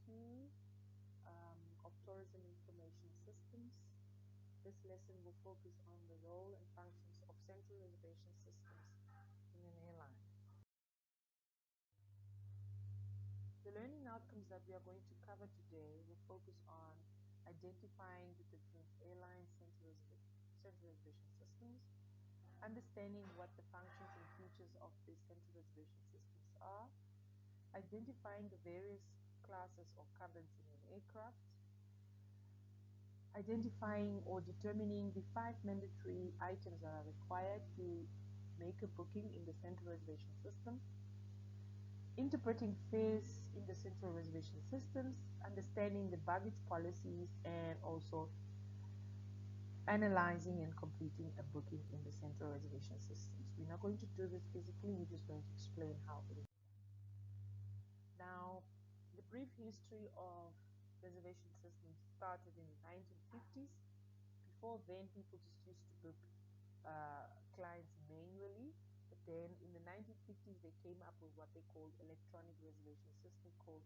2 of tourism information systems. This lesson will focus on the role and functions of central reservation systems in an airline. The learning outcomes that we are going to cover today will focus on identifying the different airline central reservation systems, understanding what the functions and features of these central reservation systems are, identifying the various classes or cabins in an aircraft, identifying or determining the 5 mandatory items that are required to make a booking in the central reservation system, interpreting fares in the central reservation systems, understanding the baggage policies, and also analyzing and completing a booking in the central reservation systems. We're not going to do this physically, we're just going to explain how it is done. Now, the brief history of reservation systems started in the 1950s. Before then, people just used to book clients manually, but then in the 1950s they came up with what they called electronic reservation system called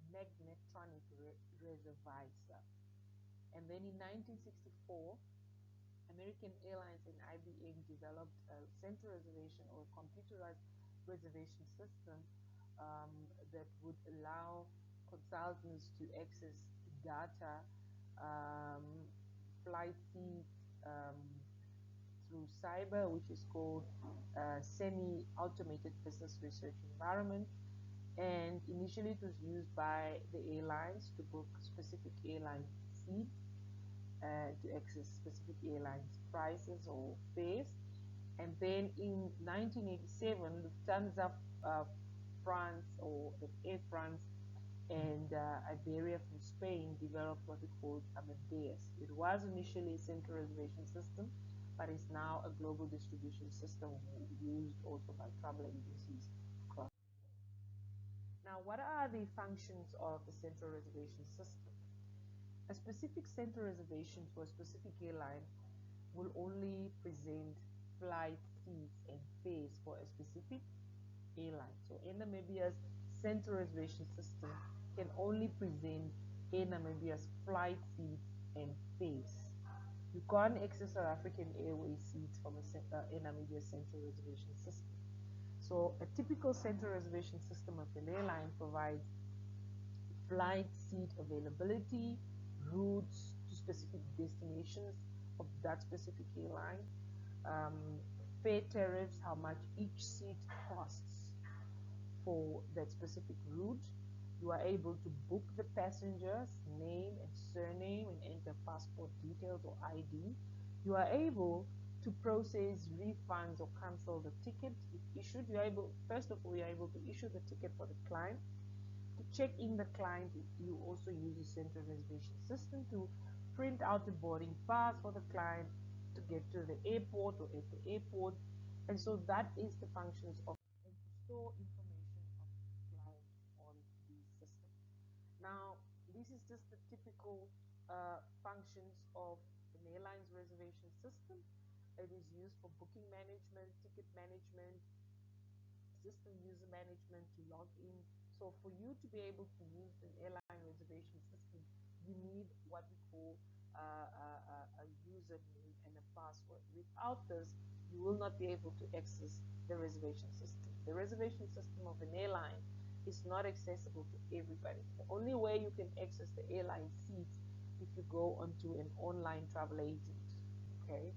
magnetronic reservation. And then in 1964, American Airlines and IBM developed a central reservation or a computerized reservation system that would allow consultants to access data, flight seats, through cyber, which is called semi-automated business research environment. And initially it was used by the airlines to book specific airline seats, to access specific airlines prices or fares. And then in 1987, Lufthansa France, or the Air France, and Iberia from Spain developed what we called Amadeus. It was initially a central reservation system, but is now a global distribution system used also by travel agencies across the world. Now, what are the functions of the central reservation system? A specific central reservation for a specific airline will only present flight seats and fares for a specific airline. So Air Namibia's central reservation system can only present Air Namibia's flight seats and fares. You can't access South African Airways seats from Air Namibia's central reservation system. So a typical central reservation system of an airline provides flight seat availability, routes to specific destinations of that specific airline, fare tariffs, how much each seat costs for that specific route. You are able to book the passenger's name and surname and enter passport details or ID. You are able to process refunds or cancel the ticket if issued. First of all, you are able to issue the ticket for the client. To check in the client, you also use the central reservation system to print out the boarding pass for the client to get to the airport or at the airport. And so that is the functions of, and to store information of the client on the system. Now, this is just the typical functions of an airline's reservation system. It is used for booking management, ticket management, system user management, to log in. So for you to be able to use an airline reservation system, you need what we call a username and a password. Without this, you will not be able to access the reservation system. The reservation system of an airline is not accessible to everybody. The only way you can access the airline seats if you go onto an online travel agent, okay,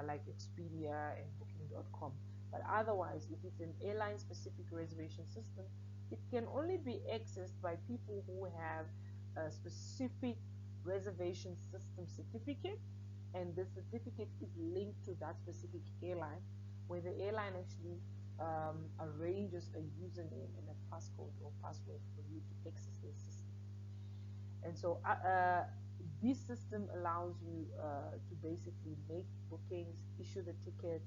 like Expedia and Booking.com. But otherwise, if it's an airline-specific reservation system, it can only be accessed by people who have a specific reservation system certificate, and the certificate is linked to that specific airline, where the airline actually arranges a username and a passcode or password for you to access the system. And so this system allows you to basically make bookings, issue the ticket,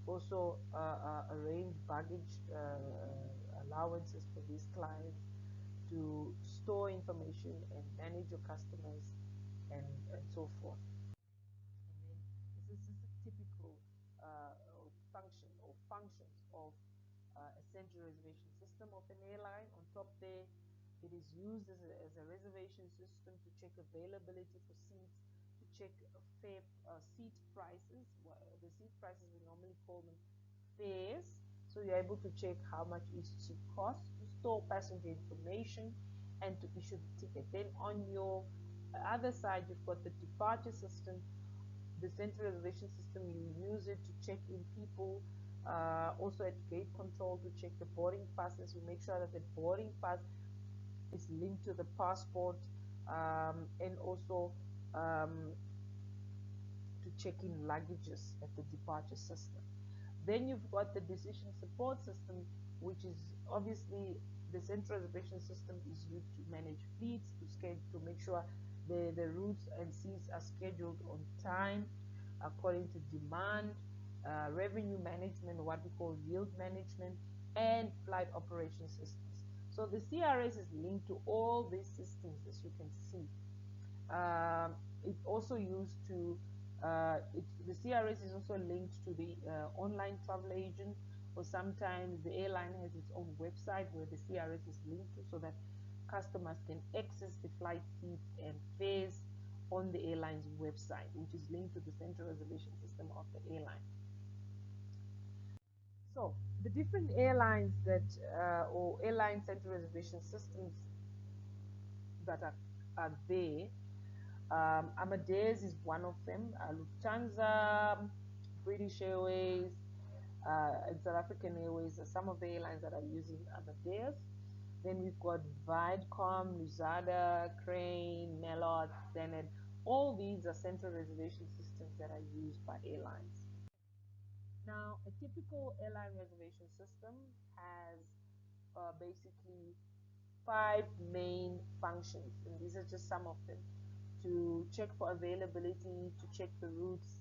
also arrange baggage allowances for these clients, to store information and manage your customers, and so forth. And then this is just a typical function or functions of a central reservation system of an airline. On top there, It is used as a reservation system to check availability for seats, to check fare, seat prices. The seat prices, we normally call them fares. So you're able to check how much each seat costs, to store passenger information, and to issue the ticket. Then on your other side, you've got the departure system, the central reservation system. You use it to check in people, also at gate control to check the boarding passes. You make sure that the boarding pass is linked to the passport, and also to check in luggages at the departure system. Then you've got the decision support system, which is obviously the central reservation system is used to manage fleets, to make sure the routes and seats are scheduled on time according to demand, revenue management, what we call yield management, and flight operation systems. So the CRS is linked to all these systems, as you can see. It's also used to, the CRS is also linked to the online travel agent, or sometimes the airline has its own website where the CRS is linked to, so that customers can access the flight seats and fares on the airline's website, which is linked to the central reservation system of the airline. So the different airlines that, or airline central reservation systems that are there, Amadeus is one of them. Lufthansa, British Airways, and South African Airways are some of the airlines that are using Amadeus. Then we've got Videcom, Lusada, Crane, Melot, Zenit. All these are central reservation systems that are used by airlines. Now, a typical airline reservation system has basically 5 main functions, and these are just some of them: to check for availability, to check the routes,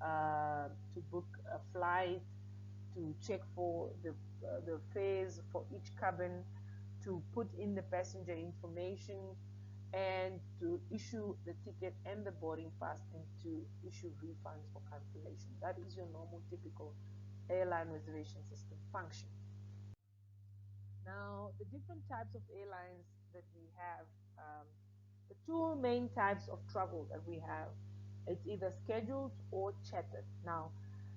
to book a flight, to check for the fares for each cabin, to put in the passenger information, and to issue the ticket and the boarding pass, and to issue refunds for cancellation. That is your normal, typical airline reservation system function. Now, the different types of airlines that we have, the two main types of travel that we have, it's either scheduled or chartered. Now,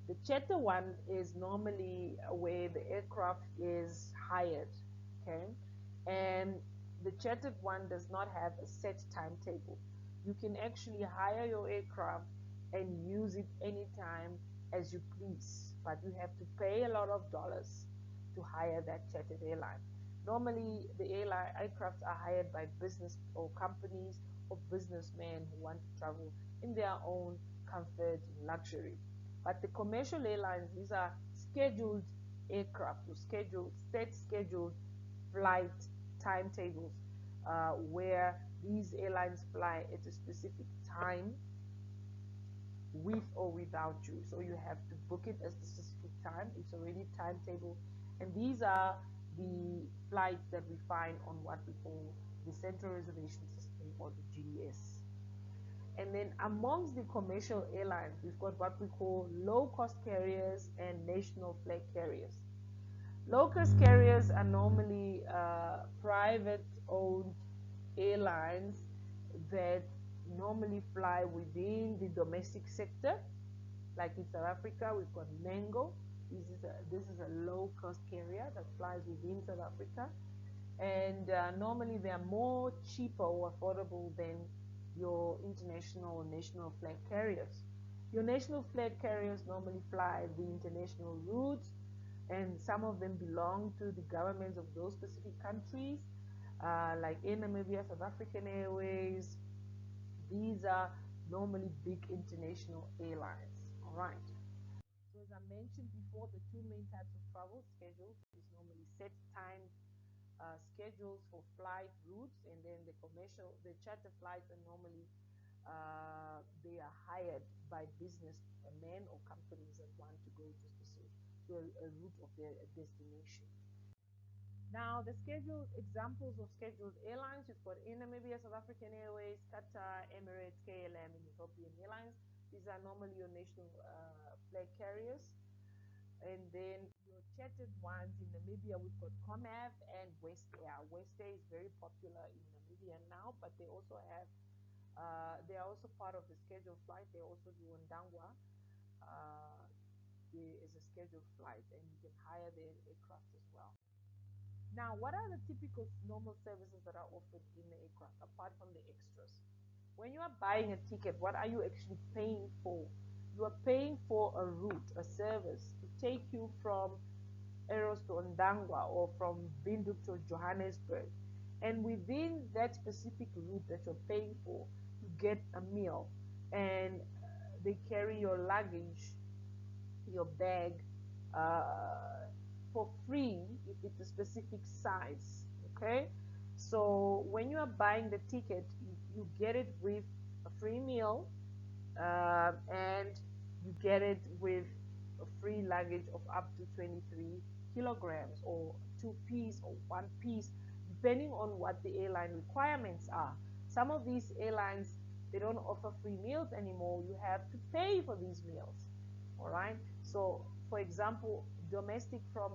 the charter one is normally where the aircraft is hired, okay? And the chartered one does not have a set timetable. You can actually hire your aircraft and use it anytime as you please, but you have to pay a lot of dollars to hire that chartered airline. Normally, the airline aircrafts are hired by business or companies or businessmen who want to travel in their own comfort and luxury. But the commercial airlines, these are scheduled aircraft, or set scheduled flight timetables, where these airlines fly at a specific time, with or without you. So you have to book it at the specific time. It's already timetable. And these are the flights that we find on what we call the Central Reservation System, or the GDS. And then amongst the commercial airlines, we've got what we call low-cost carriers and national flag carriers. Low-cost carriers are normally private-owned airlines that normally fly within the domestic sector. Like in South Africa, we've got Mango. This is a low-cost carrier that flies within South Africa, and normally they are more cheaper or affordable than your international or national flag carriers. Your national flag carriers normally fly the international routes, and some of them belong to the governments of those specific countries, like in Namibia, South African Airways. These are normally big international airlines. All right. So as I mentioned before, the two main types of travel: scheduled is normally set time schedules for flight routes, and then the charter flights are normally they are hired by business men or companies that want to go to a route of their destination. Now, the scheduled examples of scheduled airlines, you've got in Namibia, South African Airways, Qatar, Emirates, KLM, and Ethiopian Airlines. These are normally your national flag carriers. And then your chatted ones in Namibia, we've got Comav and West Air. West Air is very popular in Namibia now, but they also have, they are also part of the scheduled flight. They also do Ndangwa. Uh, there is a scheduled flight, and you can hire their aircraft as well. Now, what are the typical normal services that are offered in the aircraft apart from the extras? When you are buying a ticket, what are you actually paying for? You are paying for a route, a service to take you from Eros to Ndangwa or from Windhoek to Johannesburg. And within that specific route that you're paying for, you get a meal and they carry your luggage, your bag, for free if it's a specific size. Okay, so when you are buying the ticket, you get it with a free meal, and you get it with a free luggage of up to 23 kilograms or two piece or one piece, depending on what the airline requirements are. Some of these airlines, they don't offer free meals anymore. You have to pay for these meals. All right. So, for example, domestic from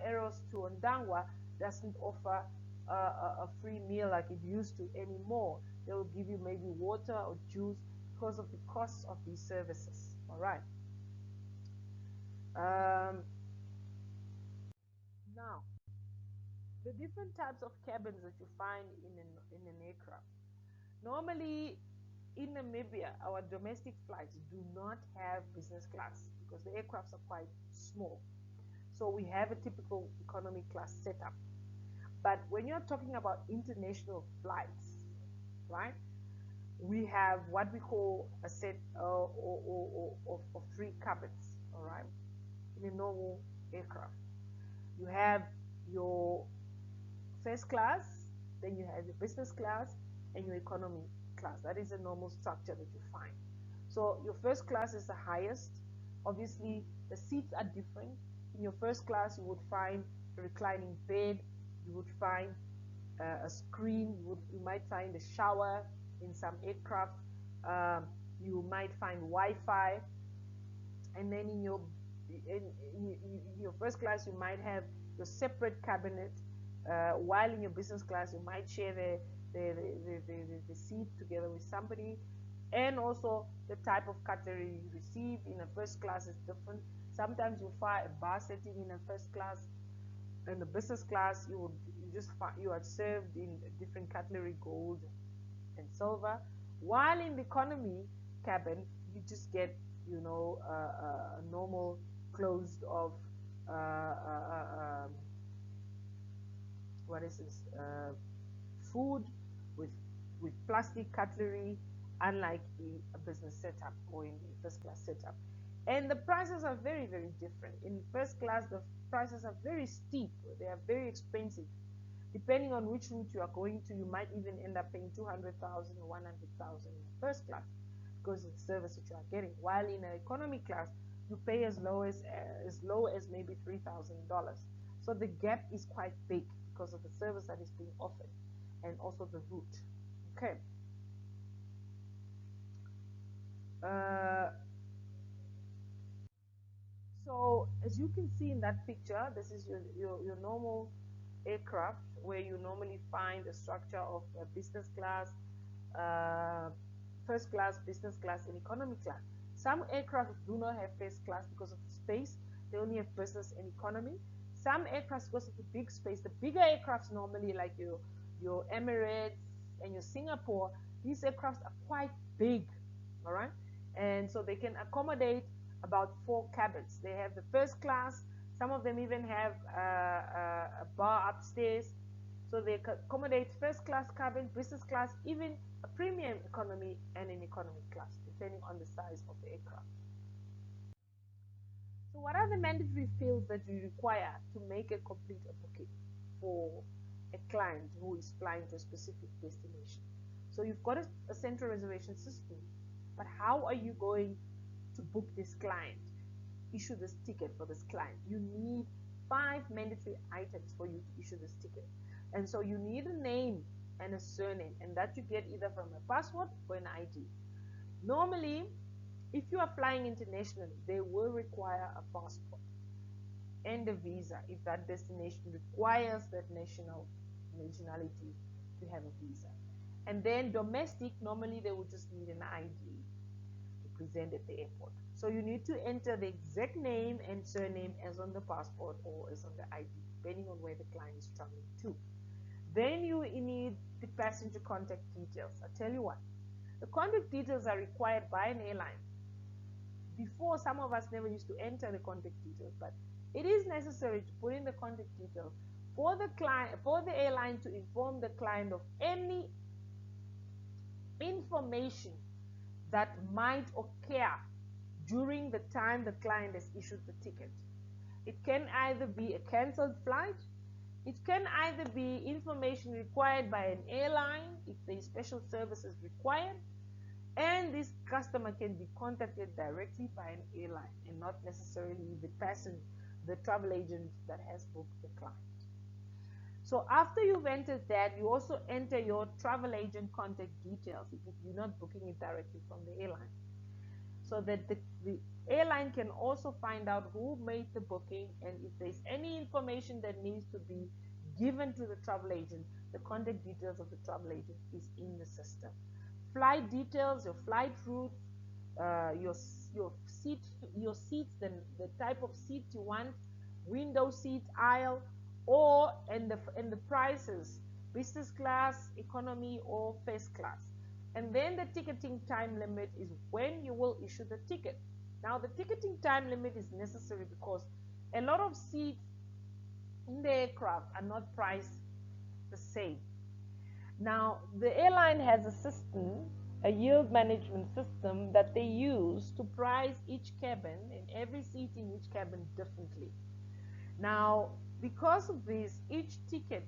Eros to Ndangwa doesn't offer a free meal like it used to anymore. They will give you maybe water or juice because of the costs of these services. All right. Um, Now, the different types of cabins that you find in an aircraft. Normally, in Namibia, our domestic flights do not have business class because the aircrafts are quite small. So we have a typical economy class setup. But when you're talking about international flights, right, we have what we call a set of three cabins, all right, in a normal aircraft. You have your first class, then you have your business class, and your economy class. That is a normal structure that you find. So your first class is the highest. Obviously, the seats are different. In your first class, you would find a reclining bed. You would find a screen. You might find a shower in some aircraft. Um, you might find Wi-Fi, and then in your first class, you might have your separate cabinet. While in your business class, you might share the seat together with somebody, and also the type of cutlery you receive in a first class is different. Sometimes you find a bar setting in a first class. In the business class, you are served in different cutlery, gold and silver. While in the economy cabin, you just get a normal closed off what is this food with plastic cutlery, unlike in a business setup or in a first class setup. And the prices are very, very different. In first class, the prices are very steep. They are very expensive. Depending on which route you are going to, you might even end up paying 200,000 or 100,000 in first class because of the service that you are getting. While in an economy class, you pay as low as maybe $3,000. So the gap is quite big because of the service that is being offered and also the route. Okay. Uh, so as you can see in that picture, this is your normal aircraft where you normally find a structure of a business class, uh, first class, business class, and economy class. Some aircraft do not have first class because of the space. They only have business and economy. Some aircraft, because of the big space, the bigger aircrafts normally like your Emirates and your Singapore, these aircrafts are quite big, all right? And so they can accommodate about 4 cabins. They have the first class. Some of them even have a bar upstairs. So they accommodate first class cabin, business class, even a premium economy and an economy class, depending on the size of the aircraft. So what are the mandatory fields that you require to make a complete booking for a client who is flying to a specific destination? So you've got a central reservation system, but how are you going to book this client, issue this ticket for this client? You need 5 mandatory items for you to issue this ticket. And so you need a name and a surname, and that you get either from a passport or an ID. Normally, if you are flying internationally, they will require a passport. and a visa if that destination requires that nationality to have a visa. And then domestic, normally they would just need an ID to present at the airport. So you need to enter the exact name and surname as on the passport or as on the ID, depending on where the client is traveling to. Then you need the passenger contact details. I tell you what, the contact details are required by an airline. Before, some of us never used to enter the contact details, but it is necessary to put in the contact details for the client, for the airline to inform the client of any information that might occur during the time the client has issued the ticket. It can either be a cancelled flight, it can either be information required by an airline if there is special services required, and this customer can be contacted directly by an airline and not necessarily the travel agent that has booked the client. So after you've entered that, you also enter your travel agent contact details if you're not booking it directly from the airline, so that the airline can also find out who made the booking, and if there's any information that needs to be given to the travel agent, the contact details of the travel agent is in the system. Flight details, your flight route, your seat, your seats, the type of seat you want, window seat, aisle, or and the prices, business class, economy, or first class. And then the ticketing time limit is when you will issue the ticket. Now the ticketing time limit is necessary because a lot of seats in the aircraft are not priced the same. Now, the airline has a system, a yield management system that they use to price each cabin and every seat in each cabin differently. Now, because of this, each ticket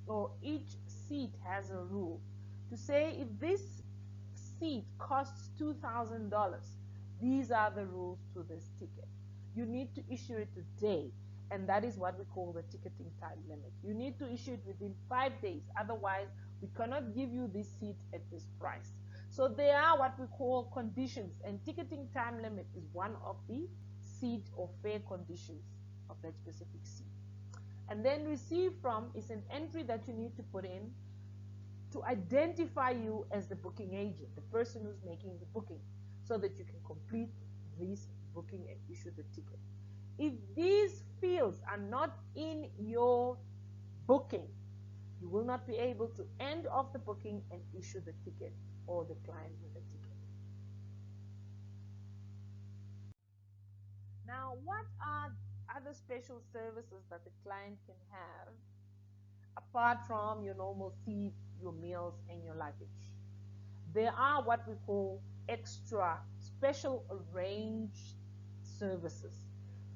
or each seat has a rule to say if this seat costs $2,000, these are the rules to this ticket. You need to issue it today, and that is what we call the ticketing time limit. You need to issue it within 5 days, otherwise, we cannot give you this seat at this price. So there are what we call conditions, and ticketing time limit is one of the seat or fare conditions of that specific seat. And then receive from is an entry that you need to put in to identify you as the booking agent, the person who's making the booking, so that you can complete this booking and issue the ticket. If these fields are not in your booking, you will not be able to end off the booking and issue the ticket or the client with a ticket. Now, what are other special services that the client can have apart from your normal seat, your meals, and your luggage? There are what we call extra special arranged services.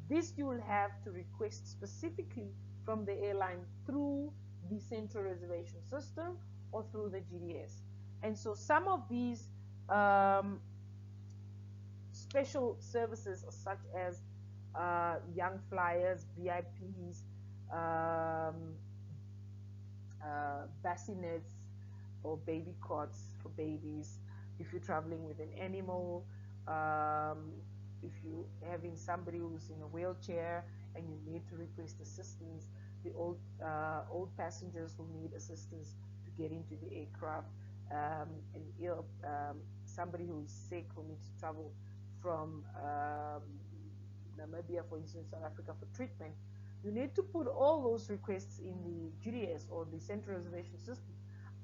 This you will have to request specifically from the airline through the central reservation system or through the GDS. And so some of these special services such as young flyers, VIPs, um, bassinets, or baby cots for babies. If you're traveling with an animal, if you're having somebody who's in a wheelchair and you need to request assistance, the old passengers who need assistance to get into the aircraft, and somebody who's sick who needs to travel from Namibia, for instance, South Africa for treatment, you need to put all those requests in the GDS or the central reservation system.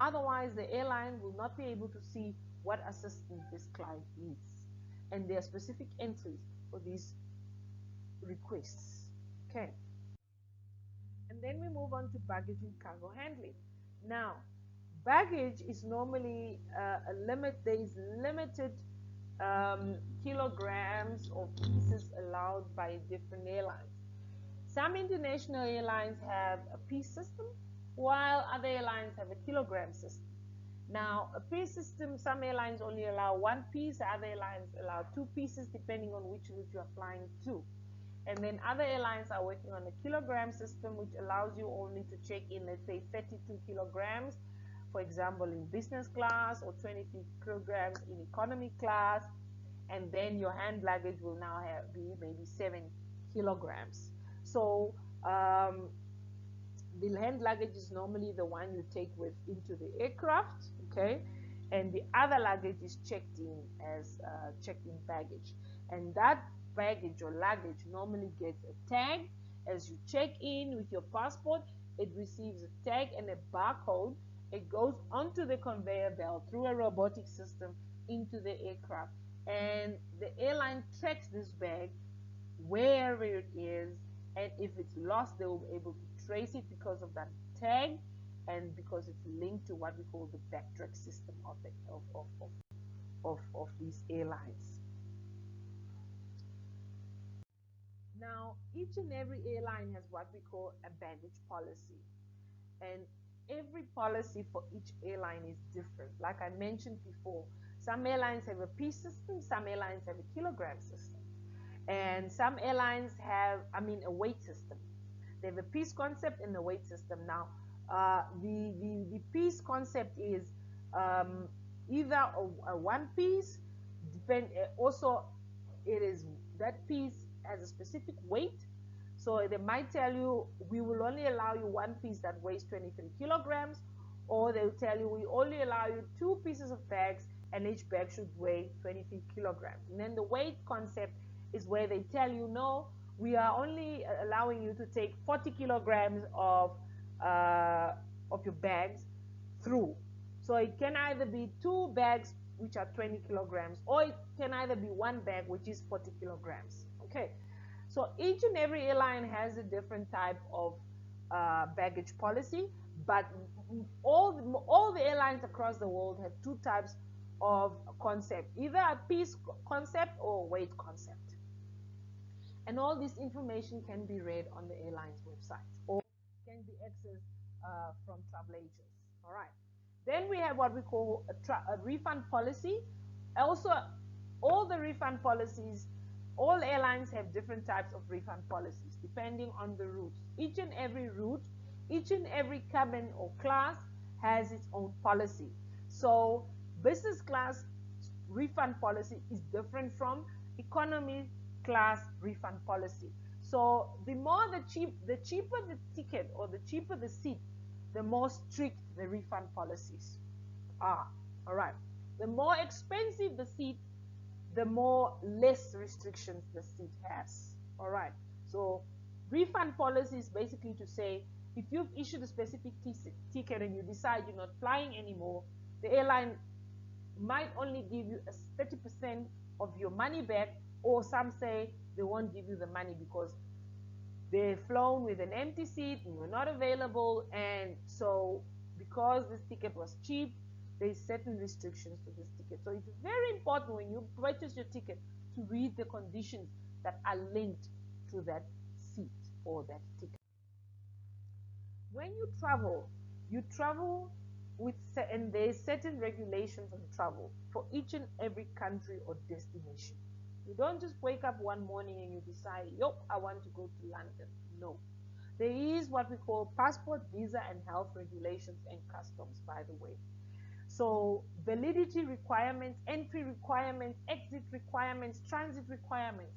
Otherwise, the airline will not be able to see what assistance this client needs. And there are specific entries for these requests. Okay. And then we move on to baggage and cargo handling. Now, baggage is normally a limit, there is limited kilograms or pieces allowed by different airlines. Some international airlines have a piece system, while other airlines have a kilogram system. Now, a piece system, some airlines only allow one piece, other airlines allow two pieces, depending on which route you are flying to. And then other airlines are working on a kilogram system, which allows you only to check in, let's say, 32 kilograms, for example, in business class, or 23 kilograms in economy class. And then your hand luggage will now be maybe 7 kilograms. So um, the hand luggage is normally the one you take with into the aircraft, okay, and the other luggage is checked in as checked in baggage, and that baggage or luggage normally gets a tag as you check in with your passport. It receives a tag and a barcode. It goes onto the conveyor belt through a robotic system into the aircraft, and the airline tracks this bag wherever it is, and if it's lost they will be able to trace it because of that tag, and because it's linked to what we call the backtrack system of these airlines. Now each and every airline has what we call a baggage policy, and every policy for each airline is different. Like I mentioned before, some airlines have a piece system, some airlines have a kilogram system, and some airlines have, I mean, a weight system. They have a piece concept and a weight system. Now, the piece concept is um, either a one piece, depend also it is that piece has a specific weight. So they might tell you we will only allow you one piece that weighs 23 kilograms, or they'll tell you we only allow you two pieces of bags and each bag should weigh 23 kilograms. And then the weight concept is where they tell you no, we are only allowing you to take 40 kilograms uh, of your bags through. So it can either be two bags which are 20 kilograms, or it can either be one bag which is 40 kilograms. Okay, so each and every airline has a different type of baggage policy, but all the airlines across the world have two types of concept, either a piece concept or weight concept. And all this information can be read on the airline's website or can be accessed from travel agents. All right. Then we have what we call a refund policy. Also, all the refund policies, all airlines have different types of refund policies depending on the route. Each and every route, each and every cabin or class has its own policy. So, business class refund policy is different from economy class refund policy. So the cheaper the ticket or the cheaper the seat, the more strict the refund policies are. All right. The more expensive the seat, the more less restrictions the seat has. All right. So refund policy is basically to say if you've issued a specific ticket and you decide you're not flying anymore, the airline might only give you a 30% of your money back, or some say they won't give you the money because they've flown with an empty seat and you're not available. And so because this ticket was cheap, there's certain restrictions to this ticket. So it's very important when you purchase your ticket to read the conditions that are linked to that seat or that ticket. When you travel with, and there's certain regulations on travel for each and every country or destination. You don't just wake up one morning and you decide, yo, I want to go to London. No. There is what we call passport, visa, and health regulations and customs, by the way. So validity requirements, entry requirements, exit requirements, transit requirements,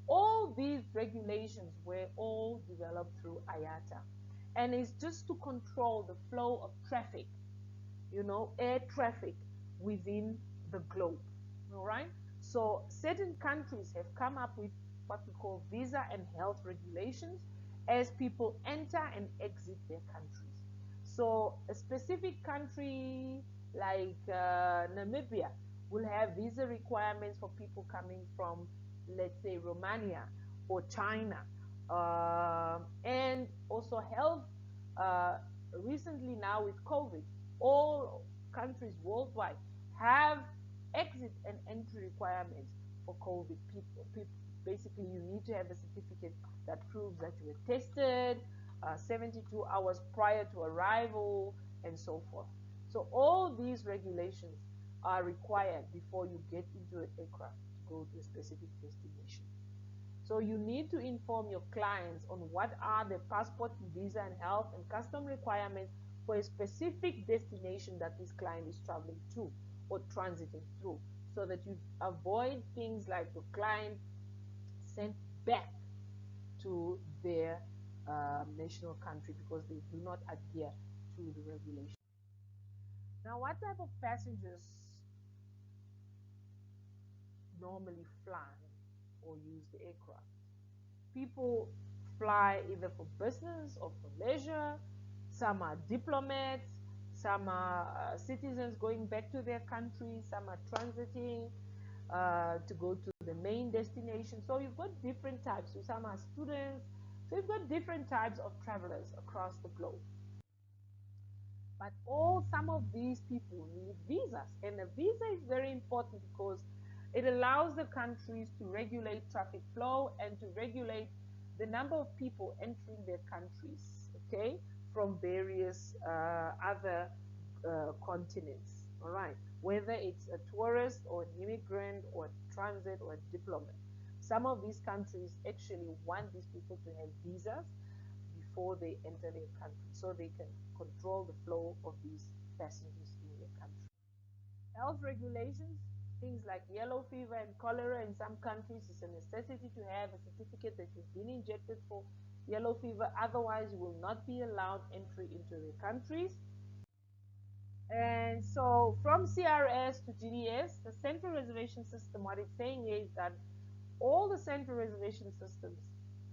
all these regulations were all developed through IATA. And it's just to control the flow of traffic, air traffic within the globe. All right. So certain countries have come up with what we call visa and health regulations as people enter and exit their countries. So a specific country like Namibia will have visa requirements for people coming from, let's say, Romania or China, and also health. Uh, Recently, now with COVID, all countries worldwide have exit and entry requirements for COVID people. Basically, you need to have a certificate that proves that you were tested 72 hours prior to arrival and so forth. So all these regulations are required before you get into an aircraft to go to a specific destination. So you need to inform your clients on what are the passport, visa, and health and custom requirements for a specific destination that this client is traveling to or transiting through, so that you avoid things like your client sent back to their national country because they do not adhere to the regulation. Now, what type of passengers normally fly or use the aircraft? People fly either for business or for leisure. Some are diplomats, some are citizens going back to their countries, some are transiting to go to the main destination. So you've got different types. So some are students. So you've got different types of travelers across the globe. But some of these people need visas. And a visa is very important because it allows the countries to regulate traffic flow and to regulate the number of people entering their countries, okay, from various other continents, all right, whether it's a tourist or an immigrant or a transit or a diplomat. Some of these countries actually want these people to have visas before they enter their country so they can control the flow of these passengers in their country. Health regulations, things like yellow fever and cholera in some countries, it's a necessity to have a certificate that you've been injected for yellow fever. Otherwise, you will not be allowed entry into their countries. And so from CRS to GDS, the central reservation system, what it's saying is that all the central reservation systems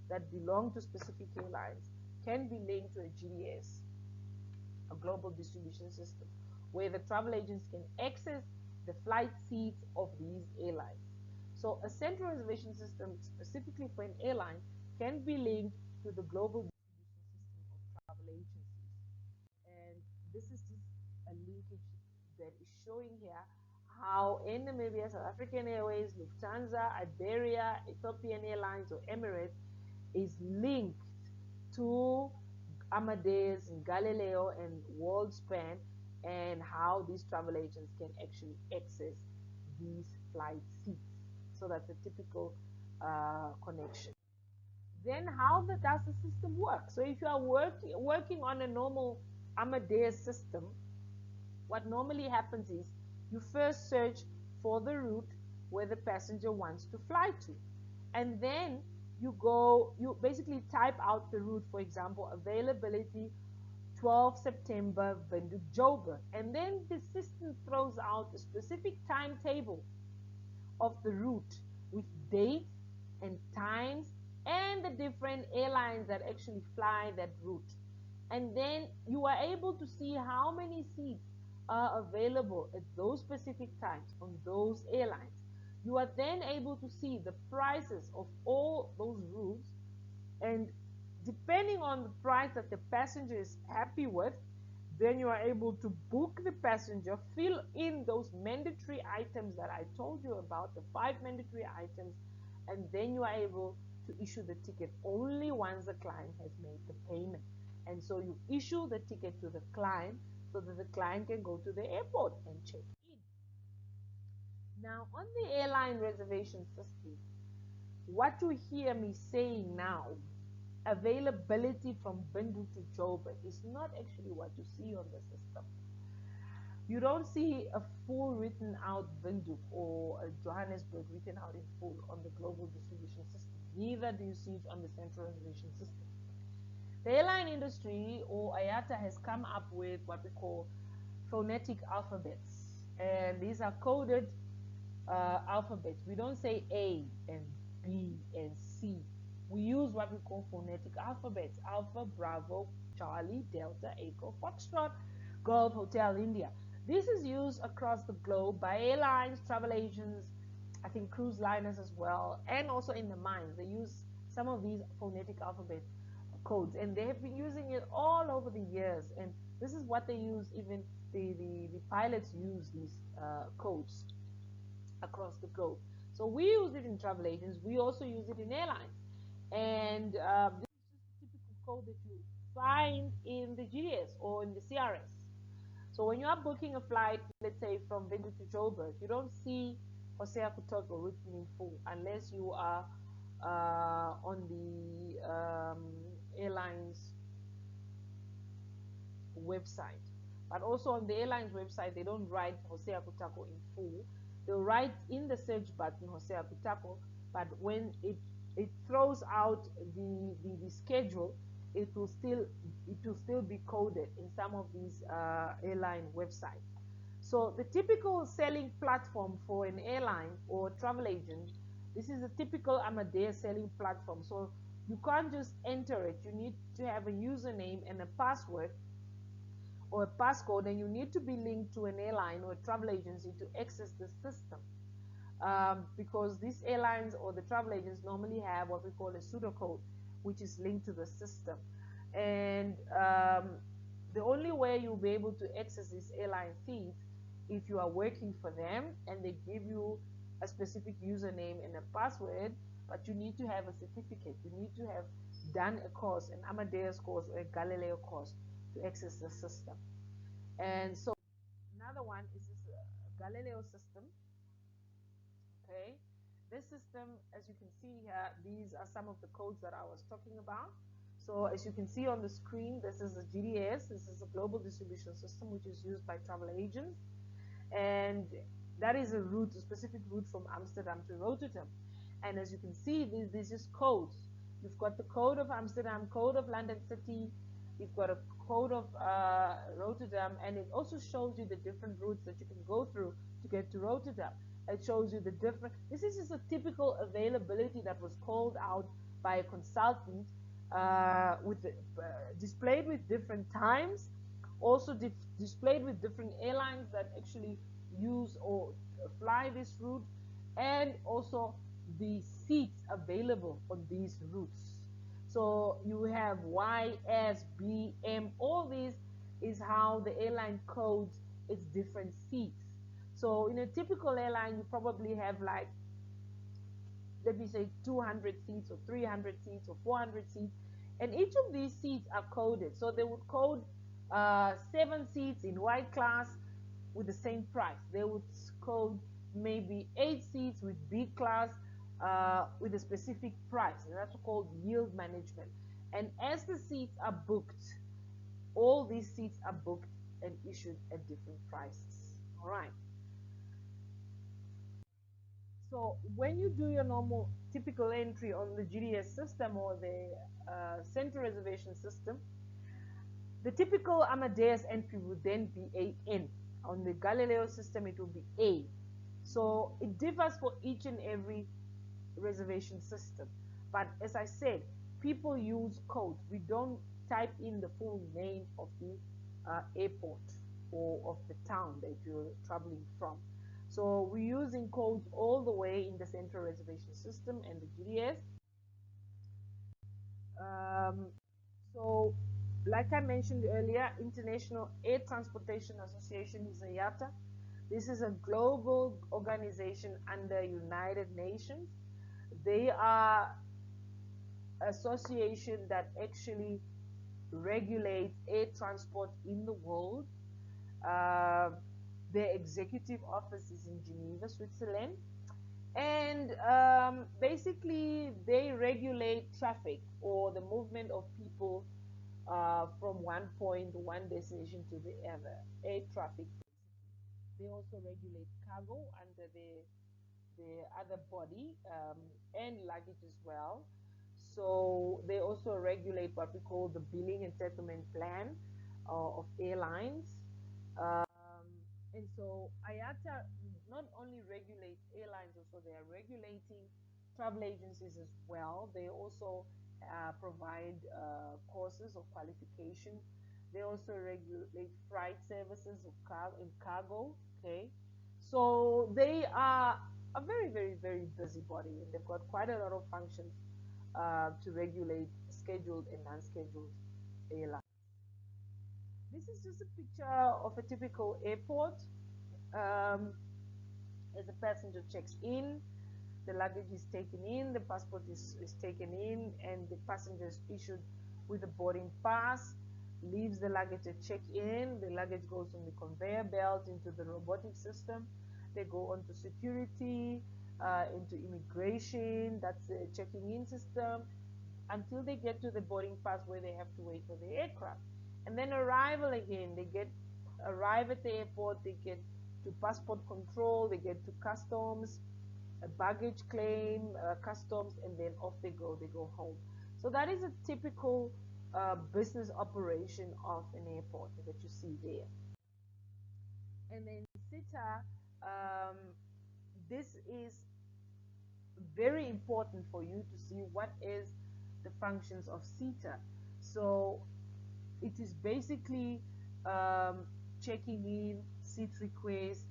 that belong to specific airlines can be linked to a GDS, a global distribution system, where the travel agents can access the flight seats of these airlines. So a central reservation system specifically for an airline can be linked to the global distribution system of travel agencies. And this is just a linkage that is showing here how in Namibia, South African Airways, Lufthansa, Iberia, Ethiopian Airlines, or Emirates is linked to Amadeus and Galileo and Worldspan, and how these travel agents can actually access these flight seats. So that's a typical connection. Then how does the system work? So if you are working on a normal Amadeus system, what normally happens is you first search for the route where the passenger wants to fly to. And then you basically type out the route, for example, availability 12 September, Windhoek, Joburg. And then the system throws out a specific timetable of the route with dates and times and the different airlines that actually fly that route. And then you are able to see how many seats are available at those specific times on those airlines. You are then able to see the prices of all those routes, and depending on the price that the passenger is happy with, then you are able to book the passenger, fill in those mandatory items that I told you about, the 5 mandatory items, and then you are able to issue the ticket only once the client has made the payment. And so you issue the ticket to the client so that the client can go to the airport and check in. Now, on the airline reservation system, what you hear me saying now, availability from Windhoek to Joburg, is not actually what you see on the system. You don't see a full written out Windhoek or a Johannesburg written out in full on the global distribution system. Neither do you see it on the central reservation system. The airline industry, or IATA, has come up with what we call phonetic alphabets. And these are coded alphabets. We don't say A and B and C. We use what we call phonetic alphabets. Alpha, Bravo, Charlie, Delta, Echo, Foxtrot, Golf, Hotel, India. This is used across the globe by airlines, travel agents, I think cruise liners as well, and also in the mines. They use some of these phonetic alphabet codes, and they have been using it all over the years. And this is what they use, even the pilots use these codes across the globe. So we use it in travel agents. We also use it in airlines. And this is just a typical code that you find in the GDS or in the CRS. So when you are booking a flight, let's say from Windhoek to Joburg, you don't see Hosea Kutoko written in full unless you are on the airline's website. But also on the airline's website, they don't write Hosea Kutako in full. They'll write in the search button Hosea Kutako, but when it it throws out the schedule, it will still be coded in some of these airline websites. So the typical selling platform for an airline or travel agent, this is a typical Amadeus selling platform. So you can't just enter it. You need to have a username and a password or a passcode, and you need to be linked to an airline or a travel agency to access the system. Because these airlines or the travel agents normally have what we call a pseudocode, which is linked to the system. And the only way you'll be able to access these airline feeds if you are working for them and they give you a specific username and a password, but you need to have a certificate. You need to have done a course, an Amadeus course or a Galileo course to access the system. And so another one is this Galileo system. Okay, this system, as you can see here, these are some of the codes that I was talking about. So as you can see on the screen, this is a GDS. This is a global distribution system, which is used by travel agents. And that is a route, a specific route from Amsterdam to Rotterdam. And as you can see, this is codes. You've got the code of Amsterdam, code of London City, you've got a code of Rotterdam, and it also shows you the different routes that you can go through to get to Rotterdam. It shows you the different, this is just a typical availability that was called out by a consultant, with displayed with different times, also displayed with different airlines that actually use or fly this route, and also the seats available on these routes. So you have Y, S, B, M, all these is how the airline codes its different seats. So in a typical airline, you probably have like, let me say 200 seats or 300 seats or 400 seats, and each of these seats are coded. So they would code 7 seats in white class with the same price. They would code maybe 8 seats with B class with a specific price, and that's called yield management. And as the seats are booked, all these seats are booked and issued at different prices. All right. So when you do your normal typical entry on the GDS system or the center reservation system, the typical Amadeus entry would then be AN. On the Galileo system, it will be A. So it differs for each and every reservation system. But as I said, people use codes. We don't type in the full name of the airport or of the town that you're traveling from. So we're using codes all the way in the central reservation system and the GDS. Um, so, like I mentioned earlier, International Air Transportation Association is IATA. This is a global organization under United Nations. They are association that actually regulates air transport in the world. Uh, their executive office is in Geneva, Switzerland. And basically, they regulate traffic or the movement of people from one point, one destination to the other, air traffic. They also regulate cargo under the other body, and luggage as well. So they also regulate what we call the billing and settlement plan of airlines. Um, and so IATA not only regulates airlines, also they are regulating travel agencies as well. They also provide courses of qualification. They also regulate freight services of cargo. Okay, so they are a very, very, very busy body, and they've got quite a lot of functions to regulate scheduled and unscheduled airlines. This is just a picture of a typical airport. Um, as a passenger checks in, the luggage is taken in, the passport is taken in, and the passenger is issued with a boarding pass, leaves the luggage at check-in, the luggage goes on the conveyor belt into the robotic system, they go on to security, into immigration, that's the checking in system, until they get to the boarding pass where they have to wait for the aircraft. And then arrival again, arrive at the airport, they get to passport control, they get to customs, a baggage claim, customs, and then off they go home. So that is a typical business operation of an airport that you see there. And then SITA, this is very important for you to see what is the functions of SITA. So it is basically checking in, seat requests.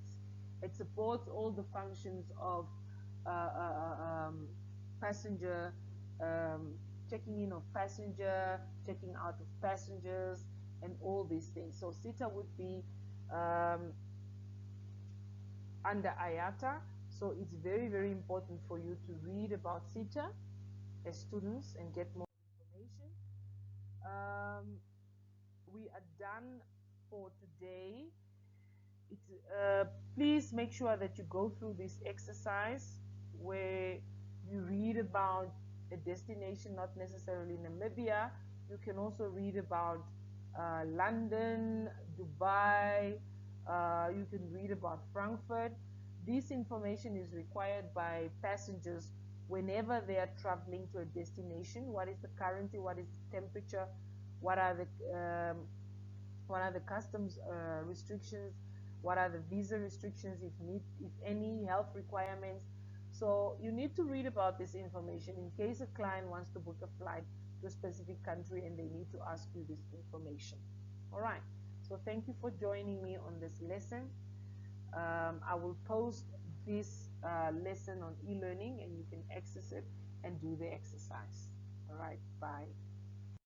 It supports all the functions of passenger, um, checking in of passenger, checking out of passengers, and all these things. So SITA would be um, under IATA. So it's very, very important for you to read about SITA as students and get more information. Um, we are done for today. It's, please make sure that you go through this exercise where you read about a destination, not necessarily Namibia. You can also read about London, Dubai. You can read about Frankfurt. This information is required by passengers whenever they are traveling to a destination. What is the currency? What is the temperature? What are the customs restrictions? What are the visa restrictions, if any, health requirements? So you need to read about this information in case a client wants to book a flight to a specific country and they need to ask you this information. All right. So thank you for joining me on this lesson. I will post this lesson on e-learning and you can access it and do the exercise. All right. Bye.